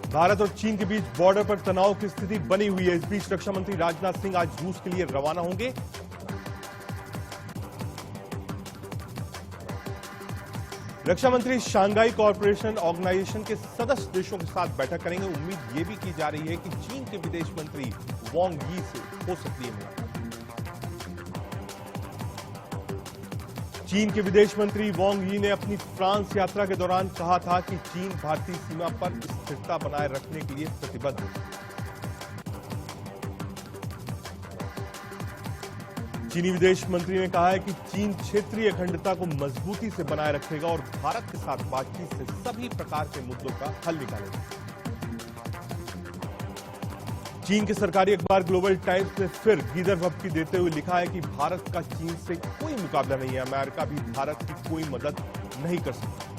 भारत और चीन के बीच बॉर्डर पर तनाव की स्थिति बनी हुई है। इस बीच रक्षा मंत्री राजनाथ सिंह आज रूस के लिए रवाना होंगे। रक्षा मंत्री शंघाई कोऑपरेशन ऑर्गेनाइजेशन के सदस्य देशों के साथ बैठक करेंगे। उम्मीद यह भी की जा रही है कि चीन के विदेश मंत्री वांग यी से हो सकती है मुलाकात। चीन के विदेश मंत्री वांग यी ने अपनी फ्रांस यात्रा के दौरान कहा था कि चीन भारतीय सीमा पर स्थिरता बनाए रखने के लिए प्रतिबद्ध है। चीनी विदेश मंत्री ने कहा है कि चीन क्षेत्रीय अखंडता को मजबूती से बनाए रखेगा और भारत के साथ बातचीत से सभी प्रकार के मुद्दों का हल निकालेगा। चीन के सरकारी अखबार ग्लोबल टाइम्स ने फिर गीदड़ भपकी देते हुए लिखा है कि भारत का चीन से कोई मुकाबला नहीं है। अमेरिका भी भारत की कोई मदद नहीं कर सकता।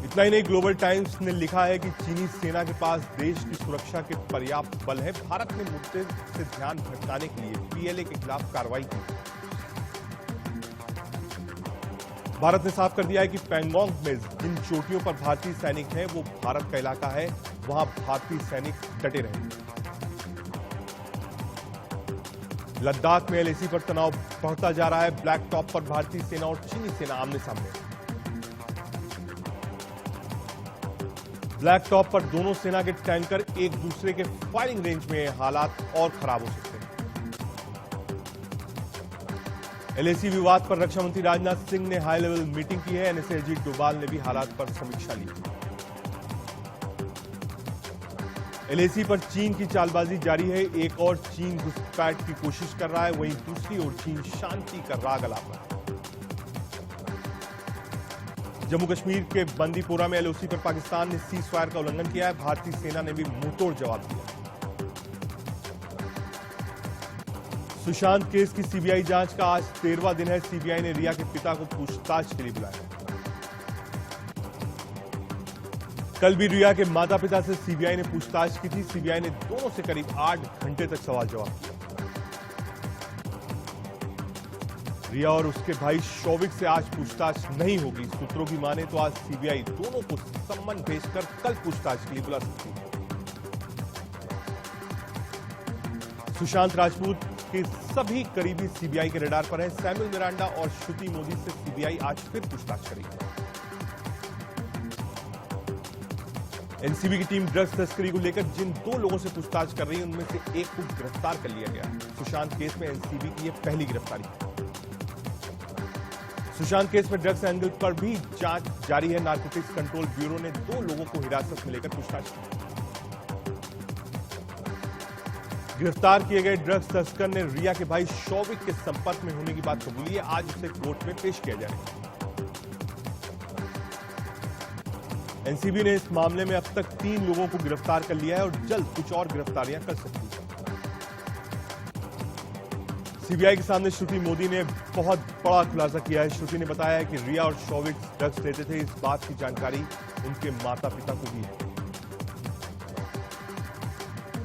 इतना ही नहीं, ग्लोबल टाइम्स ने लिखा है कि चीनी सेना के पास देश की सुरक्षा के पर्याप्त बल है। भारत ने मुद्दे से ध्यान भटकाने के लिए पीएलए के खिलाफ कार्रवाई की। भारत ने साफ कर दिया है कि पैंगोंग में जिन चोटियों पर भारतीय सैनिक हैं वो भारत का इलाका है, वहां भारतीय सैनिक डटे रहेंगे। लद्दाख में एलएसी पर तनाव बढ़ता जा रहा है। ब्लैक टॉप पर भारतीय सेना और चीनी सेना आमने सामने। ब्लैक टॉप पर दोनों सेना के टैंकर एक दूसरे के फायरिंग रेंज में, हालात और खराब हो सकते हैं। एलएसी विवाद पर रक्षा मंत्री राजनाथ सिंह ने हाई लेवल मीटिंग की है। एनएसए अजीत डोभाल ने भी हालात पर समीक्षा ली। एलएसी पर चीन की चालबाजी जारी है। एक और चीन घुसपैठ की कोशिश कर रहा है, वहीं दूसरी ओर चीन शांति का राग अलाप रहा है। जम्मू कश्मीर के बंदीपोरा में एलओसी पर पाकिस्तान ने सीज फायर का उल्लंघन किया है। भारतीय सेना ने भी मुंहतोड़ जवाब दिया। सुशांत केस की सीबीआई जांच का आज 13वां दिन है। सीबीआई ने रिया के पिता को पूछताछ के लिए बुलाया। कल भी रिया के माता पिता से सीबीआई ने पूछताछ की थी। सीबीआई ने दोनों से करीब 8 घंटे तक सवाल जवाब किया। रिया और उसके भाई शौविक से आज पूछताछ नहीं होगी। सूत्रों की माने तो आज सीबीआई दोनों को सम्मन भेजकर कल पूछताछ के लिए बुला सकती है। सुशांत राजपूत के सभी करीबी सीबीआई के रडार पर हैं। सैमुअल मिरांडा और श्रुति मोदी से सीबीआई आज फिर पूछताछ करेगी। एनसीबी की टीम ड्रग्स तस्करी को लेकर जिन 2 लोगों से पूछताछ कर रही है उनमें से एक को गिरफ्तार कर लिया गया। सुशांत केस में एनसीबी की यह पहली गिरफ्तारी है। सुशांत केस में ड्रग्स एंगल पर भी जांच जारी है। नारकोटिक्स कंट्रोल ब्यूरो ने 2 लोगों को हिरासत में लेकर पूछताछ की। गिरफ्तार किए गए ड्रग्स तस्कर ने रिया के भाई शौविक के संपर्क में होने की बात कबूली है। आज उसे कोर्ट में पेश किया जाएगा। एनसीबी ने इस मामले में अब तक 3 लोगों को गिरफ्तार कर लिया है और जल्द कुछ और गिरफ्तारियां कर सकती है। सीबीआई के सामने श्रुति मोदी ने बहुत बड़ा खुलासा किया है। श्रुति ने बताया है कि रिया और शौविक ड्रग्स लेते थे। इस बात की जानकारी उनके माता पिता को भी है।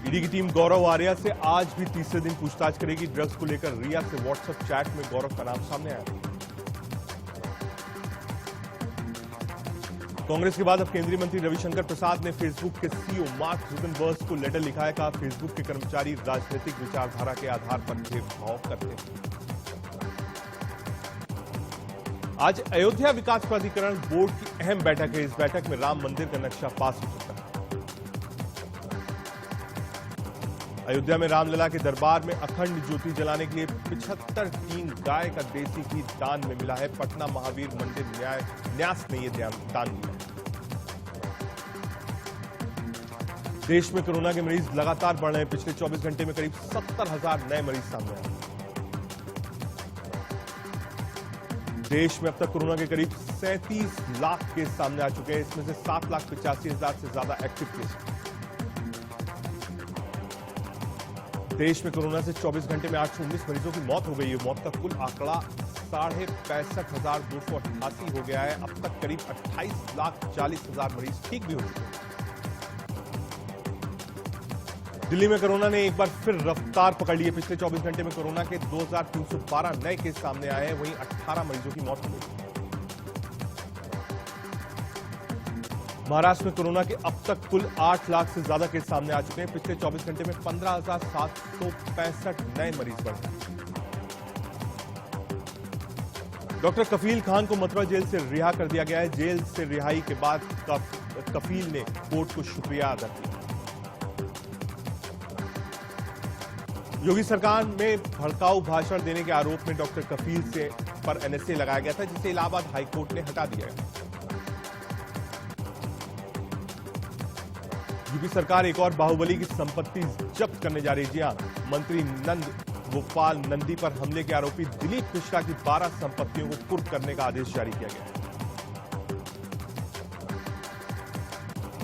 ईडी की टीम गौरव आर्या से आज भी तीसरे दिन पूछताछ करेगी। ड्रग्स को लेकर रिया से व्हाट्सएप चैट में गौरव का नाम सामने आया। कांग्रेस के बाद अब केंद्रीय मंत्री रविशंकर प्रसाद ने फेसबुक के सीईओ मार्क जुकरबर्ग को लेटर लिखा है। कहा, फेसबुक के कर्मचारी राजनीतिक विचारधारा के आधार पर भेदभाव करते हैं। आज अयोध्या विकास प्राधिकरण बोर्ड की अहम बैठक है। इस बैठक में राम मंदिर का नक्शा पास हो सकता है। अयोध्या में रामलला के दरबार में अखंड ज्योति जलाने के लिए 75 टीन गाय का देसी घी दान में मिला है। पटना महावीर मंदिर न्यास ने यह दान दिया। देश में कोरोना के मरीज लगातार बढ़ रहे हैं। पिछले 24 घंटे में करीब 70,000 नए मरीज सामने आए। देश में अब तक कोरोना के करीब 37 लाख केस सामने आ चुके हैं। इसमें से 7,85,000 से ज्यादा एक्टिव केस। देश में कोरोना से 24 घंटे में 819 मरीजों की मौत हो गई है। मौत का कुल आंकड़ा 65,288 हो गया है। अब तक करीब 28,40,000 मरीज ठीक भी हो चुके हैं। दिल्ली में कोरोना ने एक बार फिर रफ्तार पकड़ ली है। पिछले 24 घंटे में कोरोना के 2,312 नए केस सामने आए हैं। वहीं 18 मरीजों की मौत हो गई। महाराष्ट्र में कोरोना के अब तक कुल 8 लाख से ज्यादा केस सामने आ चुके हैं। पिछले 24 घंटे में 15,765 नए मरीज बढ़े। डॉक्टर कफील खान को मथुरा जेल से रिहा कर दिया गया है। जेल से रिहाई के बाद कफील ने कोर्ट को शुक्रिया अदा किया। योगी सरकार में भड़काऊ भाषण देने के आरोप में डॉक्टर कफील पर एनएसए लगाया गया था, जिसे इलाहाबाद हाईकोर्ट ने हटा दिया है। यूपी सरकार एक और बाहुबली की संपत्ति जब्त करने जा रही है। जी हां, मंत्री नंद गोपाल नंदी पर हमले के आरोपी दिलीप मिश्रा की 12 संपत्तियों को कुर्क करने का आदेश जारी किया गया है।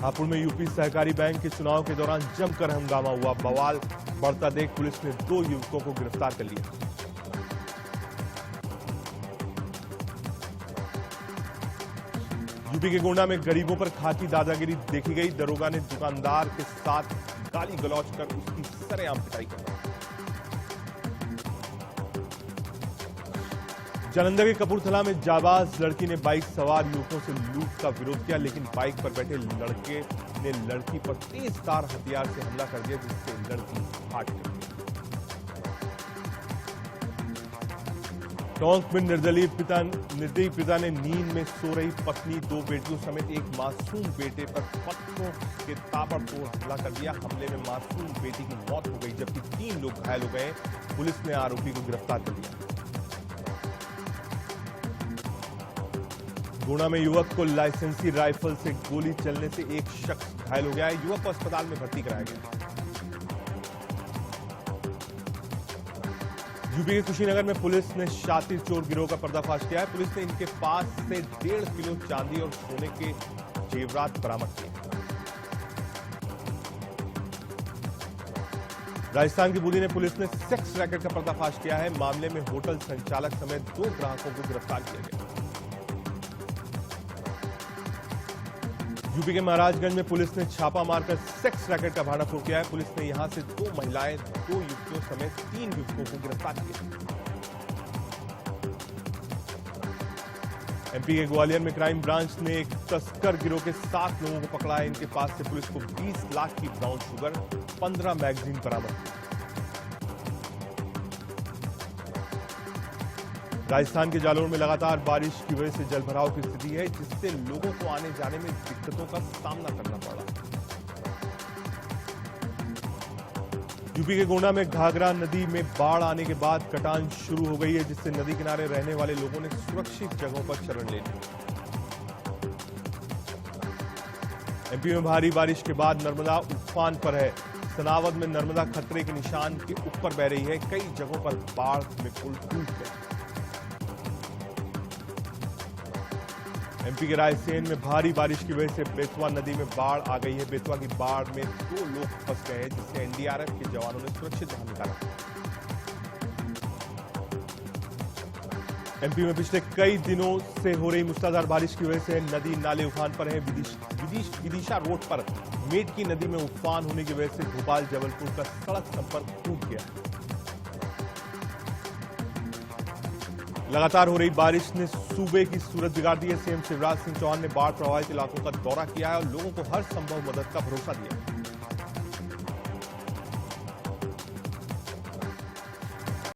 हापुड़ में यूपी सहकारी बैंक के चुनाव के दौरान जमकर हंगामा हुआ। बवाल बढ़ता देख पुलिस ने 2 युवकों को गिरफ्तार कर लिया। यूपी के गोंडा में गरीबों पर खाकी दादागिरी देखी गई। दरोगा ने दुकानदार के साथ गाली गलौज कर उसकी सरेआम पिटाई की। जालंधर के कपूरथला में जाबाज लड़की ने बाइक सवार युवकों से लूट का विरोध किया, लेकिन बाइक पर बैठे लड़के ने लड़की पर तेजधार हथियार से हमला कर दिया, जिससे लड़की फाट गई। टोंक में निर्दयी पिता ने नींद में सो रही पत्नी, 2 बेटियों समेत एक मासूम बेटे पर पत्थरों के ताबड़तोड़ हमला कर दिया। हमले में मासूम बेटी की मौत हो गई, जबकि 3 लोग घायल हो गए। पुलिस ने आरोपी को गिरफ्तार कर लिया। गुना में युवक को लाइसेंसी राइफल से गोली चलने से एक शख्स घायल हो गया है। युवक को अस्पताल में भर्ती कराया गया। यूपी के कुशीनगर में पुलिस ने शातिर चोर गिरोह का पर्दाफाश किया है। पुलिस ने इनके पास से 1.5 किलो चांदी और सोने के जेवरात बरामद किए। राजस्थान की बूंदी में पुलिस ने सेक्स रैकेट का पर्दाफाश किया है। मामले में होटल संचालक समेत 2 ग्राहकों को गिरफ्तार किया गया। यूपी के महाराजगंज में पुलिस ने छापा मारकर सेक्स रैकेट का भांडाफोड़ किया है। पुलिस ने यहां से 2 महिलाएं, 2 युवतियों समेत 3 युवकों को गिरफ्तार किया। एमपी के ग्वालियर में क्राइम ब्रांच ने एक तस्कर गिरोह के 7 लोगों को पकड़ा है। इनके पास से पुलिस को 20 लाख की ब्राउन शुगर, 15 मैगजीन बरामद की। राजस्थान के जालौर में लगातार बारिश की वजह से जलभराव की स्थिति है, जिससे लोगों को आने जाने में दिक्कतों का सामना करना पड़ा। यूपी के गोंडा में घाघरा नदी में बाढ़ आने के बाद कटान शुरू हो गई है, जिससे नदी किनारे रहने वाले लोगों ने सुरक्षित जगहों पर शरण ले ली। एमपी में भारी बारिश के बाद नर्मदा उफान पर है। सनावद में नर्मदा खतरे के निशान के ऊपर बह रही है। कई जगहों पर बाढ़ में पुल टूट गए। एमपी के रायसेन में भारी बारिश की वजह से बेतवा नदी में बाढ़ आ गई है। बेतवा की बाढ़ में 2 लोग फंस गए हैं, जिससे एनडीआरएफ के जवानों ने सुरक्षित बाहर निकाला। एमपी में पिछले कई दिनों से हो रही मूसलाधार बारिश की वजह से नदी नाले उफान पर हैं। विदिशा रोड पर मेटकी नदी में उफान होने की वजह से भोपाल जबलपुर का सड़क संपर्क टूट गया। लगातार हो रही बारिश ने सूबे की सूरत बिगाड़ दी है। सीएम शिवराज सिंह चौहान ने बाढ़ प्रभावित इलाकों का दौरा किया है और लोगों को हर संभव मदद का भरोसा दिया है।